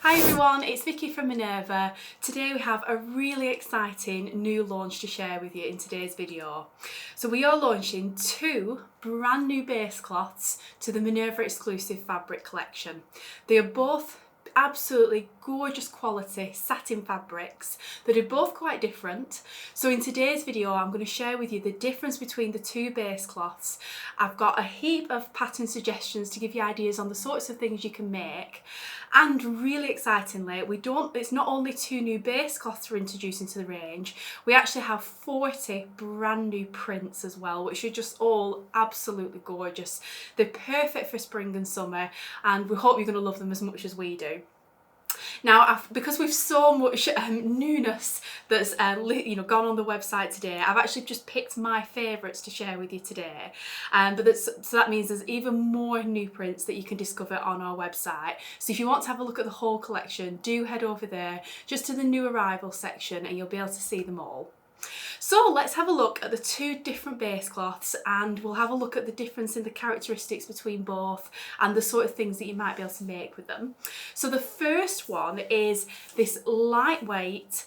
Hi everyone, it's Vicky from Minerva. Today we have a really exciting new launch to share with you in today's video. So we are launching two brand new base cloths to the Minerva Exclusive fabric collection. They are both absolutely gorgeous quality satin fabrics that are both quite different. So in today's video I'm going to share with you the difference between the two base cloths. I've got a heap of pattern suggestions to give you ideas on the sorts of things you can make, and really excitingly it's not only two new base cloths we're introducing to the range, we actually have 40 brand new prints as well, which are just all absolutely gorgeous. They're perfect for spring and summer, and we hope you're going to love them as much as we do. Now, because we've so much newness that's gone on the website today, I've actually just picked my favourites to share with you today. So that means there's even more new prints that you can discover on our website. So if you want to have a look at the whole collection, do head over there just to the new arrival section and you'll be able to see them all. So let's have a look at the two different base cloths, and we'll have a look at the difference in the characteristics between both and the sort of things that you might be able to make with them. So the first one is this lightweight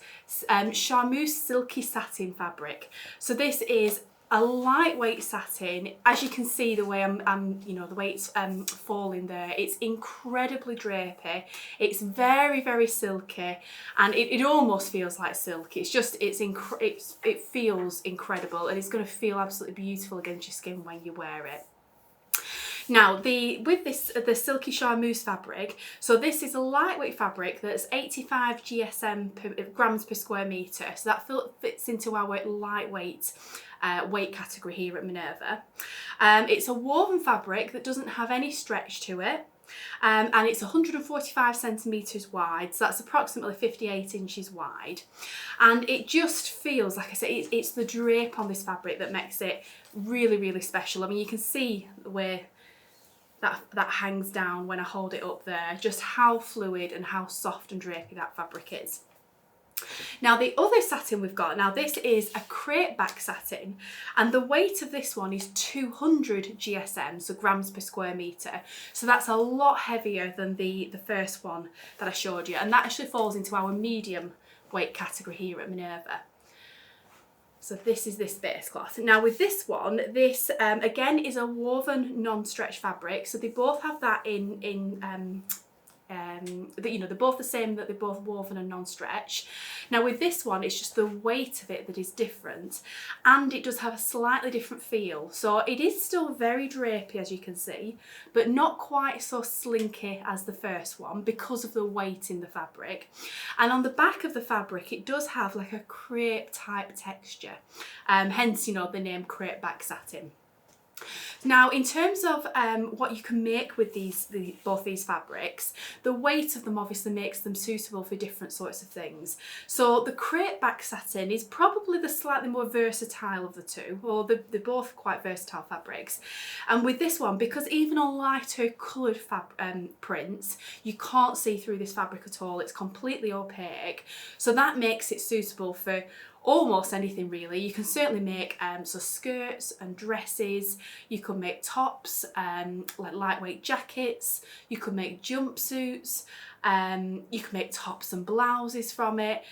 Charmeuse Silky Satin fabric. So this is a lightweight satin. As you can see, the way the way it's falling there, it's incredibly drapey. It's very, very silky, and it almost feels like silk. It feels incredible, and it's going to feel absolutely beautiful against your skin when you wear it. Now, the Silky Charmeuse fabric, so this is a lightweight fabric that's 85 grams per square metre, so that fits into our lightweight weight category here at Minerva. It's a woven fabric that doesn't have any stretch to it. And it's 145 centimetres wide, so that's approximately 58 inches wide, and it just feels, like I say, it's the drape on this fabric that makes it really, really special. I mean, you can see where that hangs down when I hold it up there, just how fluid and how soft and drapey that fabric is. Now, the other satin we've got, now this is a crepe back satin, and the weight of this one is 200 GSM, so grams per square metre. So that's a lot heavier than the first one that I showed you, and that actually falls into our medium weight category here at Minerva. So this is this base cloth. Now with this one, this again is a woven non-stretch fabric. So they both have that they're both the same, that they're both woven and non-stretch. Now with this one, it's just the weight of it that is different, and it does have a slightly different feel. So it is still very drapey, as you can see, but not quite so slinky as the first one because of the weight in the fabric. And on the back of the fabric, it does have like a crepe type texture, hence the name crepe back satin. Now, in terms of what you can make with both these fabrics, the weight of them obviously makes them suitable for different sorts of things. So the crepe back satin is probably the slightly more versatile of the two, or they're both quite versatile fabrics. And with this one, because even on lighter coloured prints, you can't see through this fabric at all. It's completely opaque, so that makes it suitable for almost anything really. You can certainly make so skirts and dresses, you can make tops, like lightweight jackets, you can make jumpsuits, you can make tops and blouses from it.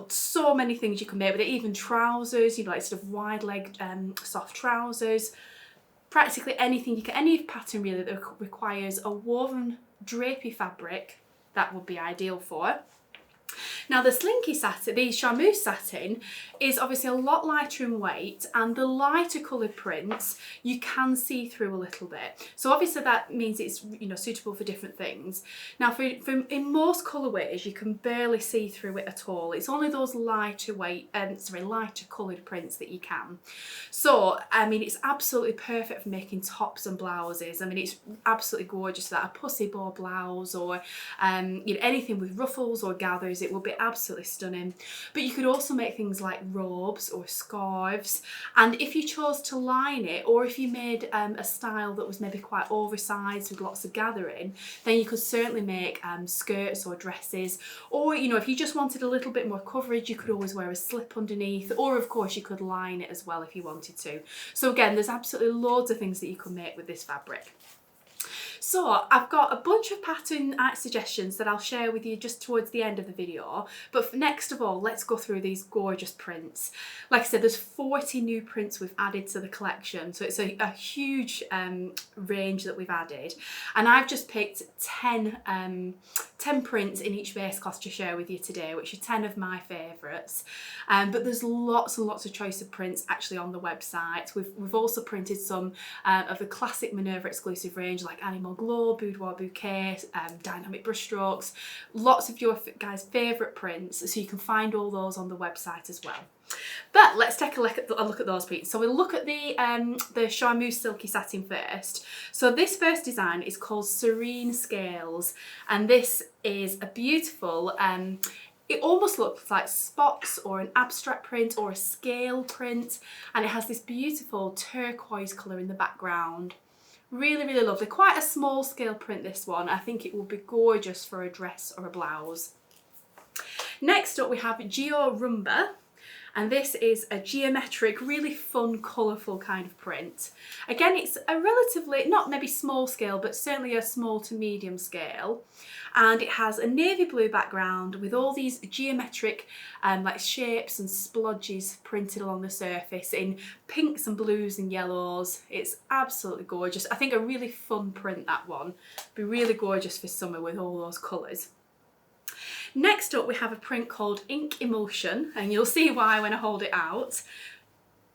So many things you can make with it, even trousers, like sort of wide leg soft trousers. Practically anything, any pattern really that requires a woven drapey fabric, that would be ideal for. Now the Slinky satin, the Charmeuse satin, is obviously a lot lighter in weight, and the lighter coloured prints you can see through a little bit. So obviously that means it's suitable for different things. Now in most colourways you can barely see through it at all. It's only those lighter coloured prints that you can. So I mean, it's absolutely perfect for making tops and blouses. I mean, it's absolutely gorgeous for that. A pussy bow blouse, or anything with ruffles or gathers, it will be absolutely stunning. But you could also make things like robes or scarves, and if you chose to line it, or if you made a style that was maybe quite oversized with lots of gathering, then you could certainly make skirts or dresses. Or if you just wanted a little bit more coverage, you could always wear a slip underneath, or of course you could line it as well if you wanted to. So again, there's absolutely loads of things that you can make with this fabric. So I've got a bunch of pattern art suggestions that I'll share with you just towards the end of the video, but next of all, let's go through these gorgeous prints. Like I said, there's 40 new prints we've added to the collection, so it's a huge range that we've added, and I've just picked 10 prints in each base cloth to share with you today, which are 10 of my favourites. But there's lots and lots of choice of prints actually on the website. We've also printed some of the classic Minerva Exclusive range, like Animal Glow, Boudoir Bouquet, Dynamic Brushstrokes, lots of your guys' favourite prints, so you can find all those on the website as well. But let's take a look at those pieces. So we'll look at the Charmeuse Silky Satin first. So this first design is called Serene Scales, and this is a beautiful, it almost looks like spots or an abstract print or a scale print, and it has this beautiful turquoise colour in the background. Really, really lovely. Quite a small scale print, this one. I think it will be gorgeous for a dress or a blouse. Next up we have Geo Rumba, and this is a geometric, really fun, colourful kind of print. Again, it's a relatively, not maybe small scale, but certainly a small to medium scale. And it has a navy blue background with all these geometric like shapes and splodges printed along the surface in pinks and blues and yellows. It's absolutely gorgeous. I think a really fun print, that one. Be really gorgeous for summer with all those colours. Next up we have a print called Ink Emulsion, and you'll see why when I hold it out.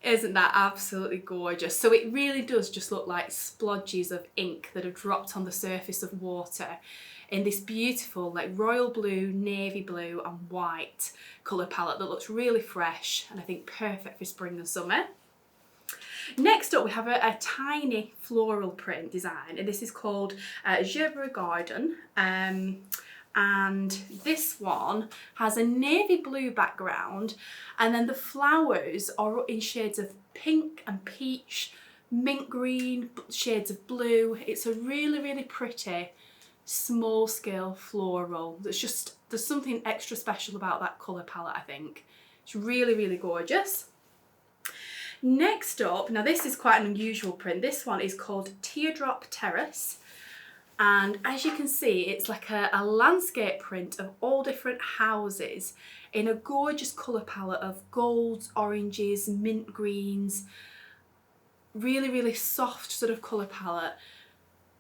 Isn't that absolutely gorgeous? So it really does just look like splodges of ink that have dropped on the surface of water in this beautiful like royal blue, navy blue and white colour palette that looks really fresh and I think perfect for spring and summer. Next up we have a tiny floral print design, and this is called Gerbera Garden. And this one has a navy blue background, and then the flowers are in shades of pink and peach, mint green, shades of blue. It's a really, really pretty small scale floral. There's something extra special about that colour palette, I think. It's really, really gorgeous. Next up, now this is quite an unusual print. This one is called Teardrop Terrace. And as you can see, it's like a landscape print of all different houses in a gorgeous colour palette of golds, oranges, mint greens. Really, really soft sort of colour palette.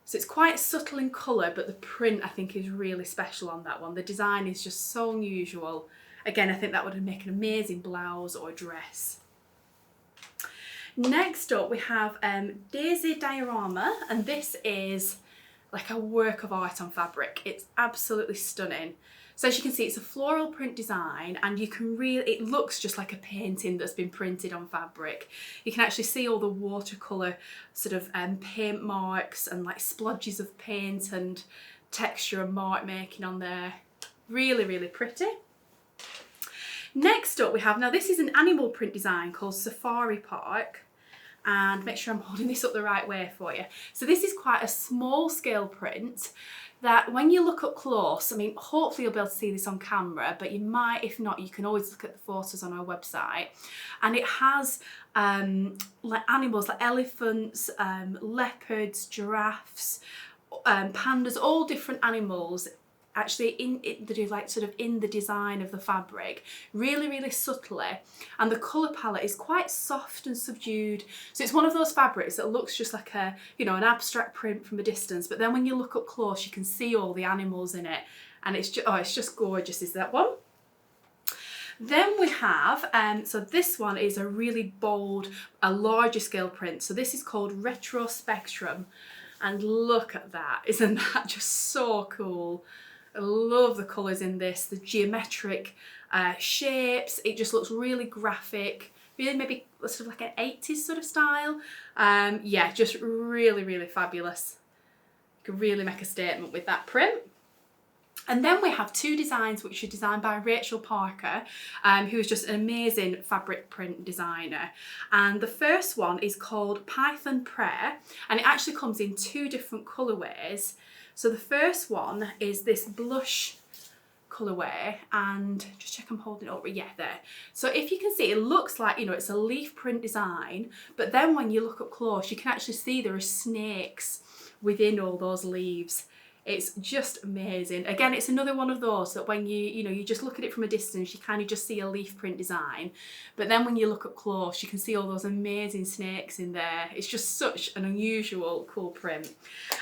So it's quite subtle in colour, but the print I think is really special on that one. The design is just so unusual. Again, I think that would make an amazing blouse or dress. Next up we have Daisy Diorama, and this is like a work of art on fabric. It's absolutely stunning. So as you can see, it's a floral print design, and you can it looks just like a painting that's been printed on fabric. You can actually see all the watercolour sort of paint marks and like splodges of paint and texture and mark making on there. Really, really pretty. Next up we have, now this is an animal print design called Safari Park. And make sure I'm holding this up the right way for you. So this is quite a small scale print that when you look up close, I mean, hopefully you'll be able to see this on camera, but you might, if not, you can always look at the photos on our website. And it has like animals like elephants, leopards, giraffes, pandas, all different animals actually in the design of the fabric, really, really subtly, and the colour palette is quite soft and subdued. So it's one of those fabrics that looks just like a, you know, an abstract print from a distance, but then when you look up close you can see all the animals in it, and it's just gorgeous, is that one. Then we have, so this one is a really bold, a larger scale print. So this is called Retro Spectrum, and look at that, isn't that just so cool? I love the colours in this, the geometric shapes. It just looks really graphic, really maybe sort of like an 80s sort of style. Yeah, just really, really fabulous. You can really make a statement with that print. And then we have two designs which are designed by Rachel Parker, who is just an amazing fabric print designer. And the first one is called Python Prayer, and it actually comes in two different colourways. So the first one is this blush colourway, and just check I'm holding it over, yeah, there. So if you can see, it looks like, you know, it's a leaf print design, but then when you look up close, you can actually see there are snakes within all those leaves. It's just amazing. Again, it's another one of those that when you know, you just look at it from a distance, you kind of just see a leaf print design. But then when you look up close, you can see all those amazing snakes in there. It's just such an unusual, cool print.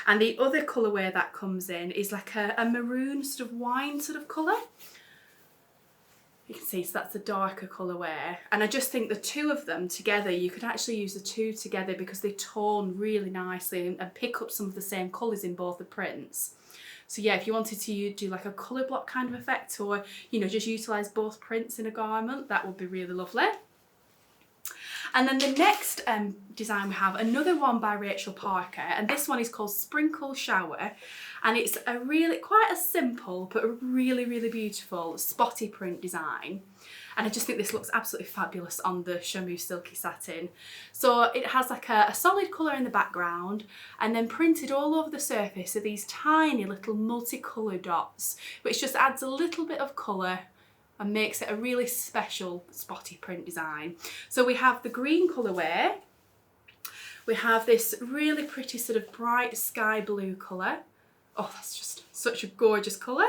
And the other colourway that comes in is like a maroon sort of wine sort of colour. You can see, so that's a darker colourway. And I just think the two of them together, you could actually use the two together because they tone really nicely and pick up some of the same colours in both the prints. So yeah, if you wanted to do like a colour block kind of effect, or, you know, just utilise both prints in a garment, that would be really lovely. And then the next design we have, another one by Rachel Parker, and this one is called Sprinkle Shower, and it's a really, quite a simple but a really, really beautiful spotty print design. And I just think this looks absolutely fabulous on the Charmeuse Silky Satin. So it has like a solid colour in the background, and then printed all over the surface are these tiny little multicolour dots, which just adds a little bit of colour and makes it a really special spotty print design. So we have the green colourway, we have this really pretty sort of bright sky blue colour. Oh, that's just such a gorgeous colour.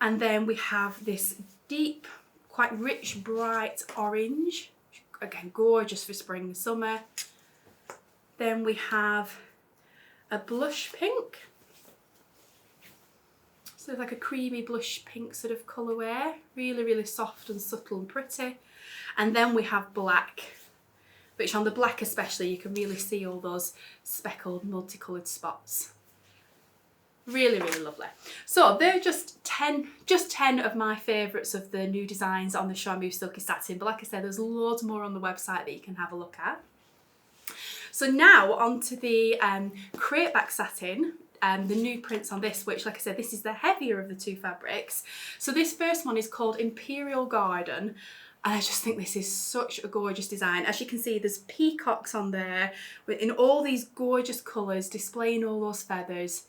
And then we have this deep, quite rich, bright orange. Again, gorgeous for spring and summer. Then we have a blush pink. So like a creamy blush pink sort of colourway, really, really soft and subtle and pretty. And then we have black, which on the black especially, you can really see all those speckled multicoloured spots. Really, really lovely. So they're just 10 of my favourites of the new designs on the Charmeuse Silky Satin. But like I said, there's loads more on the website that you can have a look at. So now onto the Crepe Satin. The new prints on this, which, like I said, this is the heavier of the two fabrics. So this first one is called Imperial Garden, and I just think this is such a gorgeous design. As you can see, there's peacocks on there in all these gorgeous colours, displaying all those feathers.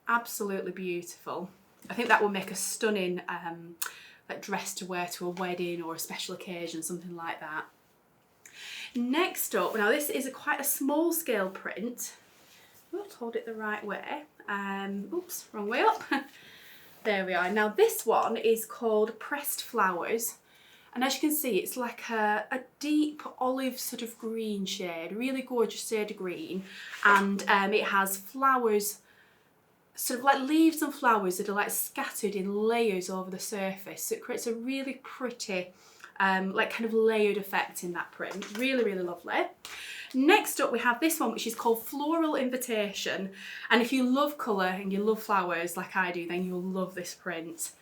Absolutely beautiful. I think that will make a stunning like dress to wear to a wedding or a special occasion, something like that. Next up, now this is quite a small scale print. Oops, hold it the right way. Oops, wrong way up. There we are. Now this one is called Pressed Flowers. And as you can see, it's like a deep olive sort of green shade, really gorgeous shade of green. And it has flowers, sort of like leaves and flowers that are like scattered in layers over the surface. So it creates a really pretty, like kind of layered effect in that print. Really, really lovely. Next up we have this one, which is called Floral Invitation, and if you love colour and you love flowers like I do, then you'll love this print.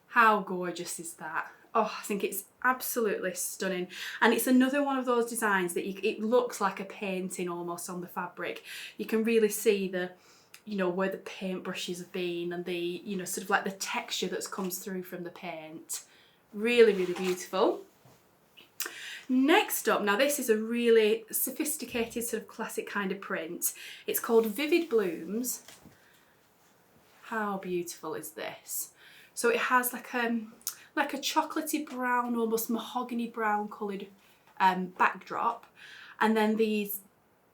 How gorgeous is that? Oh, I think it's absolutely stunning, and it's another one of those designs that it looks like a painting almost on the fabric. You can really see the, you know, where the paint brushes have been, and the, you know, sort of like the texture that comes through from the paint. Really, really beautiful. Next up, now this is a really sophisticated sort of classic kind of print. It's called Vivid Blooms. How beautiful is this? So it has like a chocolatey brown, almost mahogany brown coloured backdrop, and then these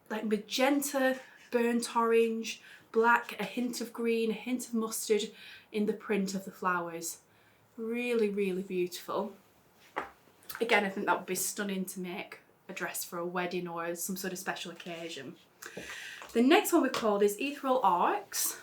like magenta, burnt orange, black, a hint of green, a hint of mustard in the print of the flowers. Really, really beautiful. Again, I think that would be stunning to make a dress for a wedding or some sort of special occasion. The next one we've called is Ethereal Arcs,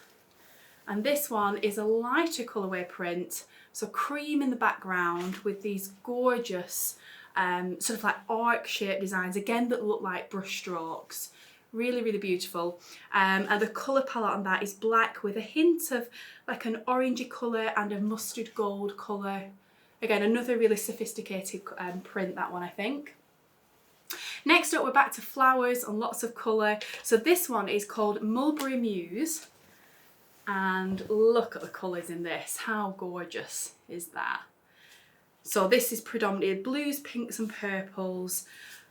and this one is a lighter colourway print, so cream in the background with these gorgeous sort of like arc shaped designs, again that look like brush strokes. Really, really beautiful. And the colour palette on that is black with a hint of like an orangey colour and a mustard gold colour. Again, another really sophisticated print, that one, I think. Next up, we're back to flowers and lots of colour. So this one is called Mulberry Muse. And look at the colours in this. How gorgeous is that? So this is predominantly blues, pinks and purples,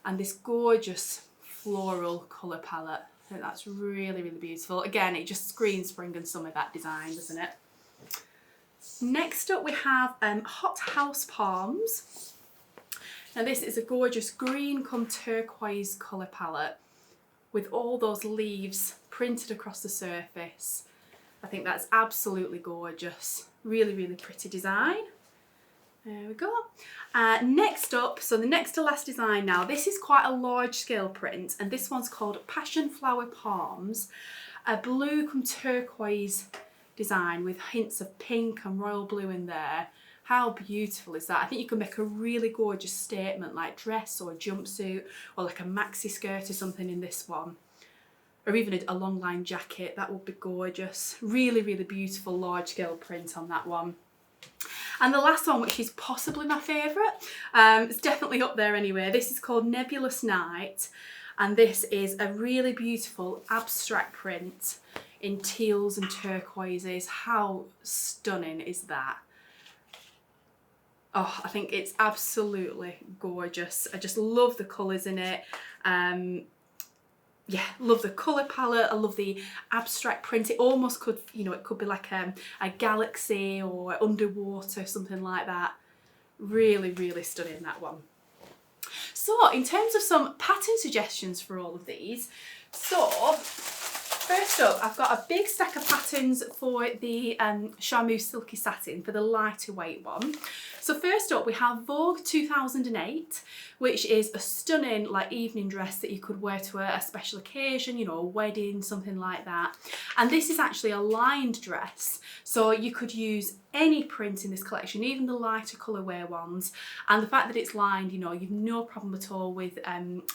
and this gorgeous floral colour palette. I think that's really, really beautiful. Again, it just screams spring and summer, that design, doesn't it? Next up we have Hot House Palms. Now this is a gorgeous green come turquoise colour palette with all those leaves printed across the surface. I think that's absolutely gorgeous. Really, really pretty design. There we go. Next up, so the next to last design now, this is quite a large scale print, and this one's called Passion Flower Palms. A blue come turquoise design with hints of pink and royal blue in there. How beautiful is that? I think you can make a really gorgeous statement like dress or a jumpsuit or like a maxi skirt or something in this one. Or even a long line jacket, that would be gorgeous. Really, really beautiful large scale print on that one. And the last one, which is possibly my favourite, it's definitely up there anyway. This is called Nebulous Night, and this is a really beautiful abstract print in teals and turquoises. How stunning is that? Oh, I think it's absolutely gorgeous. I just love the colours in it. Yeah, love the colour palette. I love the abstract print. It almost could, you know, it could be like a galaxy or underwater, something like that. Really, really stunning, that one. So, in terms of some pattern suggestions for all of these, so first up, I've got a big stack of patterns for the Charmeuse Silky Satin, for the lighter weight one. So first up we have Vogue 2008, which is a stunning like evening dress that you could wear to a special occasion, you know, a wedding, something like that. And this is actually a lined dress, so you could use any print in this collection, even the lighter colourwear ones. And the fact that it's lined, you know, you've no problem at all with,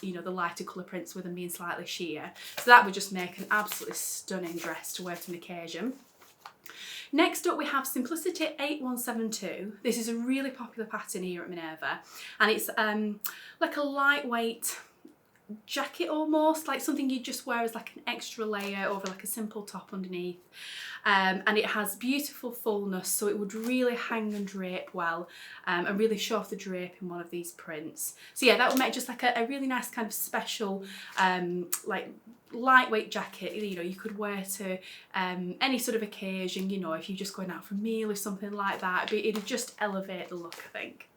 you know, the lighter colour prints with them being slightly sheer. So that would just make an absolutely stunning dress to wear to an occasion. Next up we have Simplicity 8172. This is a really popular pattern here at Minerva, and it's like a lightweight jacket almost, like something you just wear as like an extra layer over like a simple top underneath. And it has beautiful fullness, so it would really hang and drape well, and really show off the drape in one of these prints. So yeah, that would make just like a really nice kind of special like lightweight jacket, you know, you could wear to any sort of occasion, you know, if you're just going out for a meal or something like that. It'd just elevate the look, I think.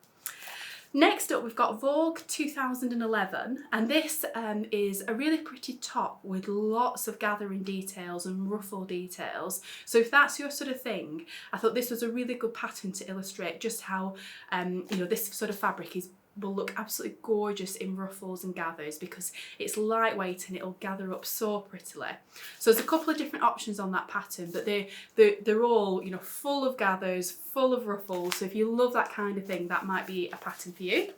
Next up we've got Vogue 2011, and this is a really pretty top with lots of gathering details and ruffle details. So if that's your sort of thing, I thought this was a really good pattern to illustrate just how you know, this sort of fabric will look absolutely gorgeous in ruffles and gathers, because it's lightweight and it'll gather up so prettily. So there's a couple of different options on that pattern, but they're all, you know, full of gathers, full of ruffles. So if you love that kind of thing, that might be a pattern for you.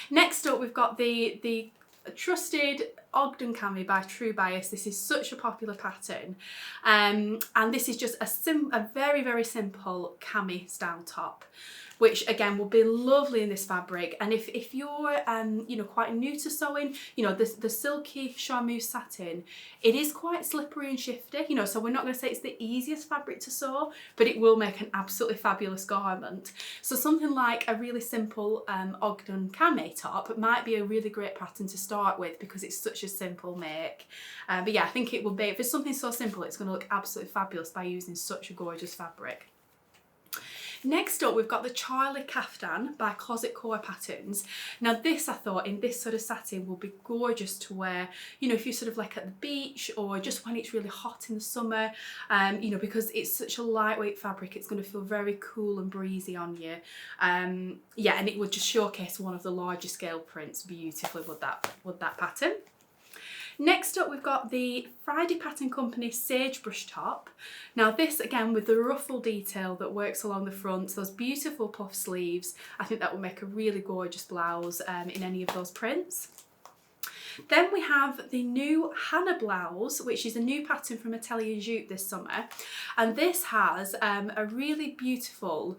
Next up we've got the trusted Ogden cami by True Bias. This is such a popular pattern, and this is just a very, very simple cami style top, which again will be lovely in this fabric. And if you're you know, quite new to sewing, you know, the Silky Charmeuse Satin, it is quite slippery and shifty, you know, so we're not going to say it's the easiest fabric to sew, but it will make an absolutely fabulous garment. So something like a really simple Ogden cami top might be a really great pattern to start with, because it's such a simple make. But yeah, I think it will be, if it's something so simple, it's going to look absolutely fabulous by using such a gorgeous fabric. Next up we've got the Charlie Kaftan by Closet Core Patterns. Now this, I thought, in this sort of satin will be gorgeous to wear, you know, if you're sort of like at the beach or just when it's really hot in the summer, you know, because it's such a lightweight fabric, it's going to feel very cool and breezy on you. Yeah, and it would just showcase one of the larger scale prints beautifully with that pattern. Next up we've got the Friday Pattern Company Sagebrush top. Now this, again, with the ruffle detail that works along the front, those beautiful puff sleeves, I think that will make a really gorgeous blouse in any of those prints. Then we have the new Hannah blouse, which is a new pattern from Atelier Jute this summer, and this has a really beautiful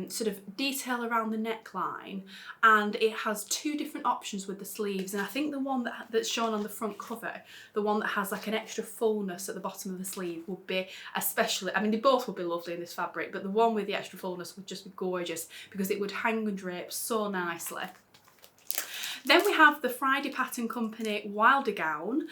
sort of detail around the neckline, and it has two different options with the sleeves. And I think the one that's shown on the front cover, the one that has like an extra fullness at the bottom of the sleeve, would be especially, I mean they both would be lovely in this fabric, but the one with the extra fullness would just be gorgeous because it would hang and drape so nicely. Then we have the Friday Pattern Company Wilder gown.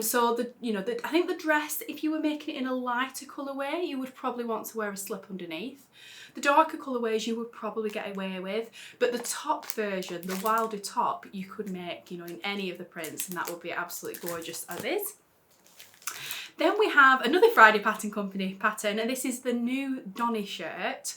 So I think the dress, if you were making it in a lighter colourway, you would probably want to wear a slip underneath. The darker colourways you would probably get away with, but the top version, the Wilder top, you could make, in any of the prints, and that would be absolutely gorgeous as is. Then we have another Friday Pattern Company pattern, and this is the new Donny shirt.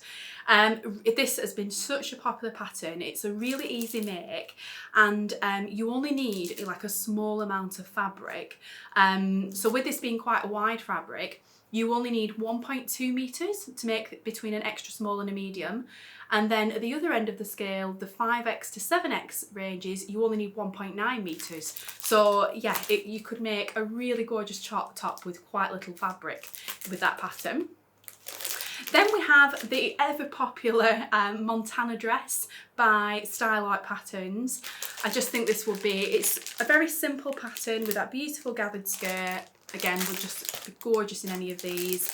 This has been such a popular pattern. It's a really easy make, and you only need like a small amount of fabric. So with this being quite a wide fabric, you only need 1.2 meters to make between an extra small and a medium. And then at the other end of the scale, the 5X to 7X ranges, you only need 1.9 meters. So yeah, you could make a really gorgeous top with quite little fabric with that pattern. Then we have the ever popular Montana dress by Style Art Patterns. I just think this will be, it's a very simple pattern with that beautiful gathered skirt. Again, will just be gorgeous in any of these.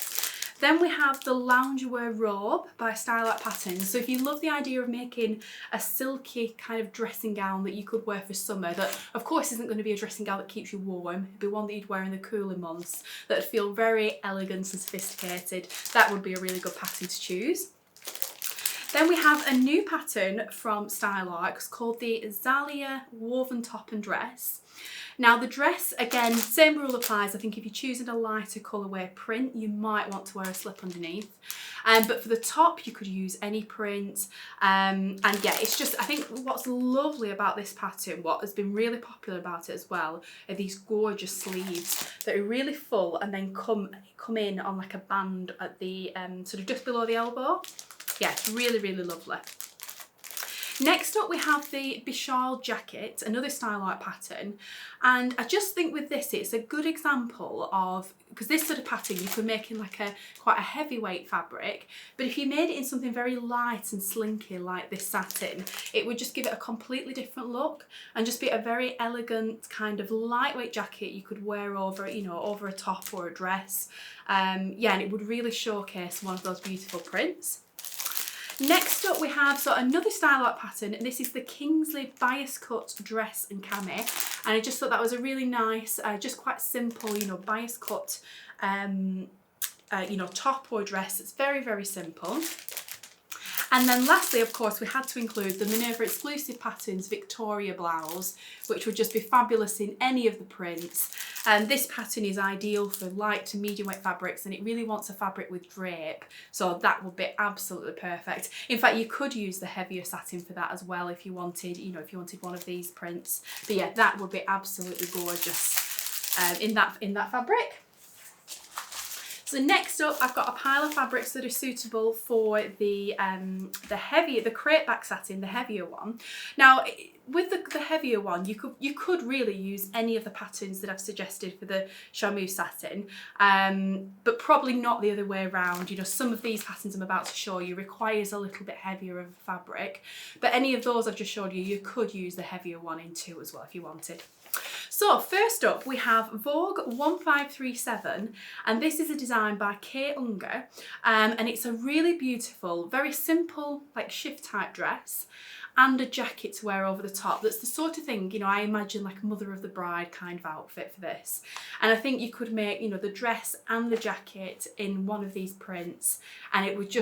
Then we have the loungewear robe by Style Art Patterns. So if you love the idea of making a silky kind of dressing gown that you could wear for summer, that of course isn't going to be a dressing gown that keeps you warm, it'd be one that you'd wear in the cooler months, that would feel very elegant and sophisticated, that would be a really good pattern to choose. Then we have a new pattern from Style Art. It's called the Zalia Woven Top and Dress. Now the dress, again, same rule applies. I think if you're choosing a lighter colourway print, you might want to wear a slip underneath. But for the top, you could use any print. And yeah, it's just, I think what's lovely about this pattern, what has been really popular about it as well, are these gorgeous sleeves that are really full and then come in on like a band at the sort of just below the elbow. Yeah, it's really, really lovely. Next up we have the Bichal jacket, another Style Art pattern, and I just think with this it's a good example of, because this sort of pattern you could make in like quite a heavyweight fabric, but if you made it in something very light and slinky like this satin, it would just give it a completely different look and just be a very elegant kind of lightweight jacket you could wear over, over a top or a dress. Yeah, and it would really showcase one of those beautiful prints. Next up we have another Style Art pattern, and this is the Kingsley bias cut dress and cami, and I just thought that was a really nice, just quite simple, bias cut, top or dress. It's very, very simple. And then lastly, of course, we had to include the Minerva Exclusive Patterns Victoria blouse, which would just be fabulous in any of the prints. And this pattern is ideal for light to medium weight fabrics, and it really wants a fabric with drape. So that would be absolutely perfect. In fact, you could use the heavier satin for that as well if you wanted, if you wanted one of these prints. But yeah, that would be absolutely gorgeous in that fabric. So next up, I've got a pile of fabrics that are suitable for the crepe back satin, the heavier one. Now, with the heavier one, you could really use any of the patterns that I've suggested for the Charmeuse satin, but probably not the other way around. Some of these patterns I'm about to show you requires a little bit heavier of fabric, but any of those I've just showed you, you could use the heavier one in too as well if you wanted. So first up we have Vogue 1537, and this is a design by Kate Unger, and it's a really beautiful, very simple like shift type dress and a jacket to wear over the top. That's the sort of thing, I imagine like a mother of the bride kind of outfit for this. And I think you could make, the dress and the jacket in one of these prints, and it would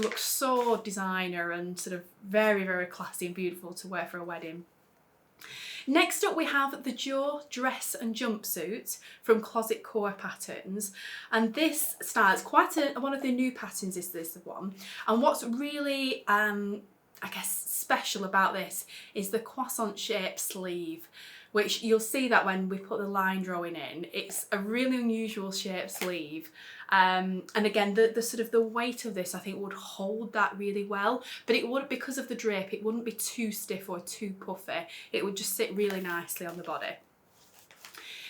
look so designer and sort of very, very classy and beautiful to wear for a wedding. Next up we have the Jo dress and jumpsuit from Closet Core Patterns, and this style is quite one of the new patterns, is this one. And what's really I guess special about this is the croissant shaped sleeve, which you'll see that when we put the line drawing in. It's a really unusual shaped sleeve, and again the sort of the weight of this I think would hold that really well, but it would, because of the drape, it wouldn't be too stiff or too puffy. It would just sit really nicely on the body.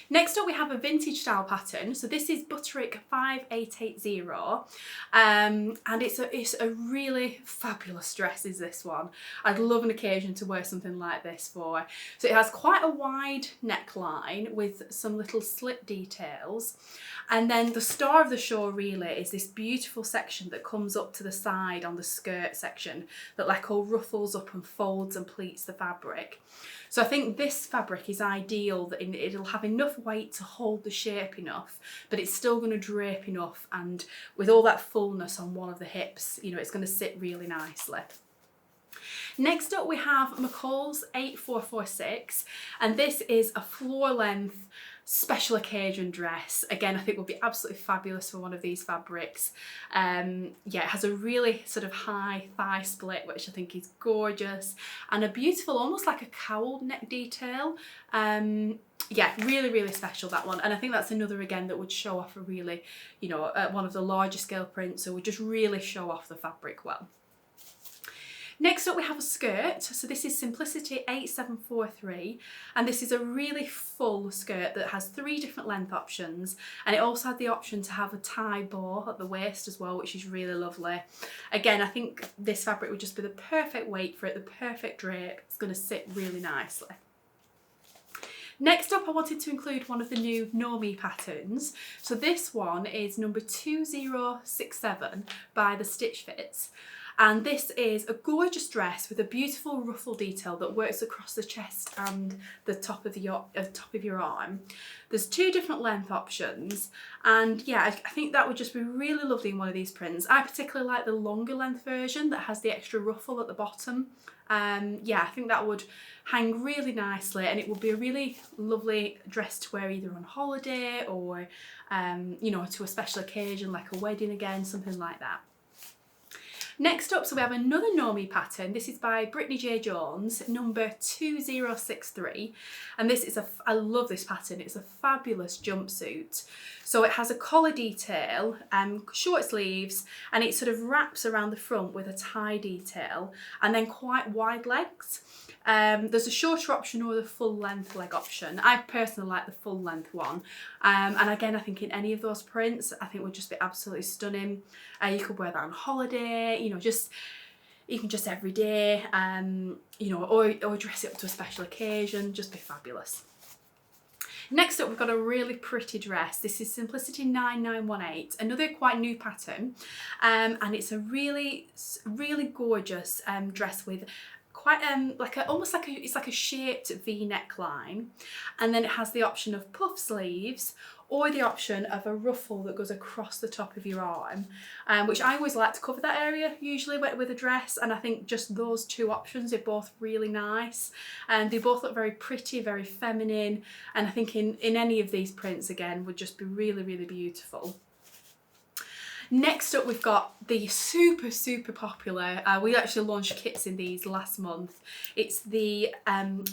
Next up we have a vintage style pattern. So this is Butterick 5880 and it's a really fabulous dress is this one. I'd love an occasion to wear something like this for. So it has quite a wide neckline with some little slit details, and then the star of the show really is this beautiful section that comes up to the side on the skirt section that like all ruffles up and folds and pleats the fabric. So I think this fabric is ideal, that it'll have enough weight to hold the shape enough, but it's still going to drape enough, and with all that fullness on one of the hips, you know, it's going to sit really nicely. Next up we have McCall's 8446, and this is a floor length special occasion dress. Again, I think will be absolutely fabulous for one of these fabrics. Yeah, it has a really sort of high thigh split, which I think is gorgeous, and a beautiful, almost like a cowled neck detail. Yeah, really, really special, that one. And I think that's another, again, that would show off a really, you know, one of the larger scale prints, so would just really show off the fabric well. Next up we have a skirt. So this is Simplicity 8743, and this is a really full skirt that has 3 different length options, and it also had the option to have a tie bow at the waist as well, which is really lovely. Again, I think this fabric would just be the perfect weight for it, the perfect drape. It's going to sit really nicely. Next up I wanted to include one of the new Know Me patterns. So this one is number 2067 by the Stitch Fits. And this is a gorgeous dress with a beautiful ruffle detail that works across the chest and the top of your arm. There's 2 different length options, and yeah, I think that would just be really lovely in one of these prints. I particularly like the longer length version that has the extra ruffle at the bottom. Yeah, I think that would hang really nicely, and it would be a really lovely dress to wear either on holiday or you know, to a special occasion like a wedding, again, something like that. Next up, so we have another Know Me pattern. This is by Brittany J. Jones, number 2063. And this is I love this pattern. It's a fabulous jumpsuit. So it has a collar detail, short sleeves, and it sort of wraps around the front with a tie detail, and then quite wide legs. There's a shorter option or the full length leg option. I personally like the full length one. And again, I think in any of those prints, I think would just be absolutely stunning. You could wear that on holiday, you know, just even just every day, you know, or dress it up to a special occasion, just be fabulous. Next up, we've got a really pretty dress. This is Simplicity 9918, another quite new pattern, and it's a really, really gorgeous dress with quite it's like a shaped V neckline, and then it has the option of puff sleeves or the option of a ruffle that goes across the top of your arm, which I always like to cover that area usually with a dress, and I think just those 2 options are both really nice, and they both look very pretty, very feminine, and I think in any of these prints again would just be really, really beautiful. Next up, we've got the super, super popular, we actually launched kits in these last month. It's the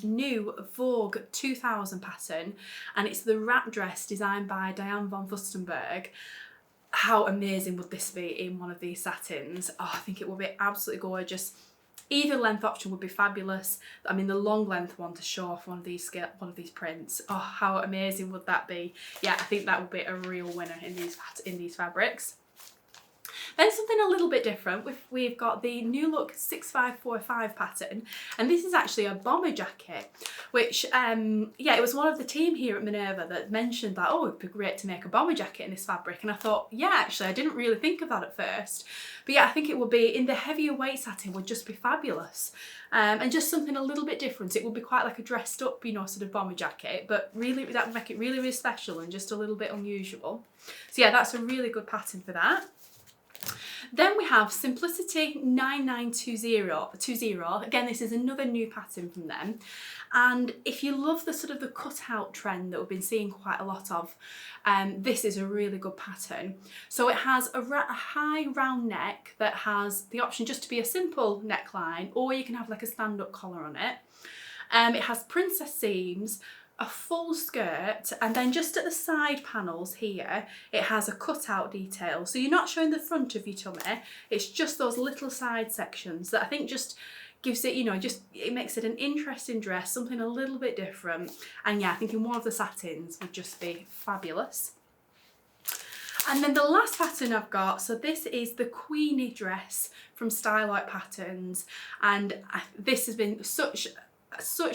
new Vogue 2000 pattern, and it's the wrap dress designed by Diane von Furstenberg. How amazing would this be in one of these satins? Oh, I think it would be absolutely gorgeous. Either length option would be fabulous. I mean, the long length one to show off one of these prints. Oh, how amazing would that be? Yeah, I think that would be a real winner in these fabrics. Then something a little bit different, we've got the New Look 6545 pattern, and this is actually a bomber jacket, which, yeah, it was one of the team here at Minerva that mentioned that, oh, it'd be great to make a bomber jacket in this fabric, and I thought, yeah, actually, I didn't really think of that at first, but yeah, I think it would be, in the heavier weight satin, would just be fabulous, and just something a little bit different. It would be quite like a dressed up, you know, sort of bomber jacket, but really, that would make it really, really special and just a little bit unusual. So yeah, that's a really good pattern for that. Then we have Simplicity 9920. Again, this is another new pattern from them. And if you love the sort of the cut-out trend that we've been seeing quite a lot of, this is a really good pattern. So it has a high round neck that has the option just to be a simple neckline, or you can have like a stand-up collar on it. It has princess seams, a full skirt, and then just at the side panels here it has a cutout detail, so you're not showing the front of your tummy, it's just those little side sections that I think just gives it, you know, just it makes it an interesting dress, something a little bit different. And yeah, I think in one of the satins would just be fabulous. And then the last pattern I've got, so this is the Queenie dress from Style Out Patterns, and this has been such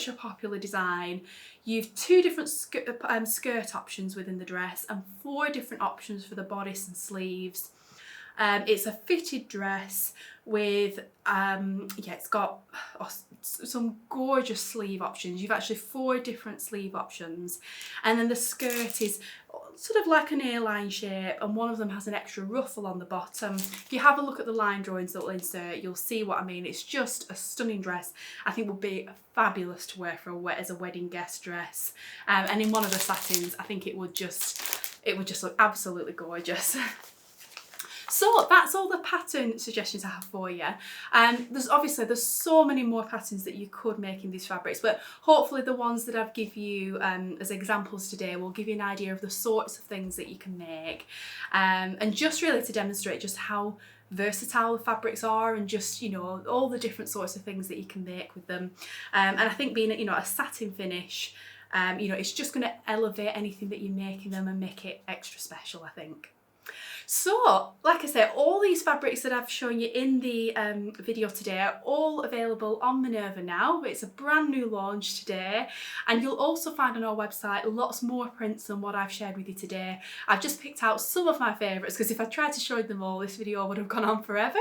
a popular design. You've 2 different skirt options within the dress and 4 different options for the bodice and sleeves. It's a fitted dress with, yeah, it's got some gorgeous sleeve options. You've actually 4 different sleeve options, and then the skirt is sort of like an A-line shape, and one of them has an extra ruffle on the bottom. If you have a look at the line drawings that we'll insert, you'll see what I mean. It's just a stunning dress. I think would be fabulous to wear for as a wedding guest dress, and in one of the satins, I think it would just look absolutely gorgeous. So that's all the pattern suggestions I have for you. There's so many more patterns that you could make in these fabrics, but hopefully the ones that I've give you as examples today will give you an idea of the sorts of things that you can make, and just really to demonstrate just how versatile the fabrics are, and just, you know, all the different sorts of things that you can make with them. And I think being, you know, a satin finish, you know, it's just going to elevate anything that you make in them and make it extra special, I think. So, like I said, all these fabrics that I've shown you in the video today are all available on Minerva now. It's a brand new launch today, and you'll also find on our website lots more prints than what I've shared with you today. I've just picked out some of my favourites, because if I tried to show them all, this video would have gone on forever.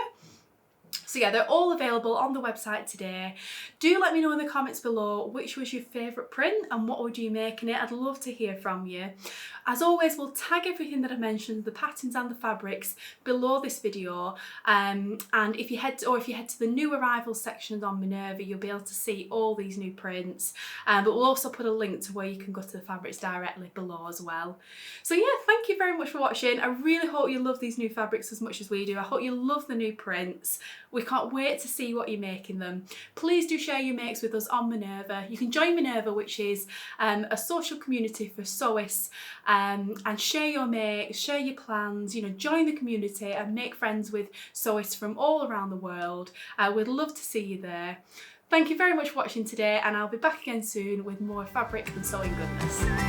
So yeah, they're all available on the website today. Do let me know in the comments below which was your favourite print and what would you make in it. I'd love to hear from you. As always, we'll tag everything that I mentioned, the patterns and the fabrics, below this video. And if you head to the new arrivals section on Minerva, you'll be able to see all these new prints. But we'll also put a link to where you can go to the fabrics directly below as well. So yeah, thank you very much for watching. I really hope you love these new fabrics as much as we do. I hope you love the new prints. We can't wait to see what you're making them. Please do share your makes with us on Minerva. You can join Minerva, which is a social community for sewists, and share your makes, share your plans, you know, join the community and make friends with sewists from all around the world. We'd love to see you there. Thank you very much for watching today, and I'll be back again soon with more fabric and sewing goodness.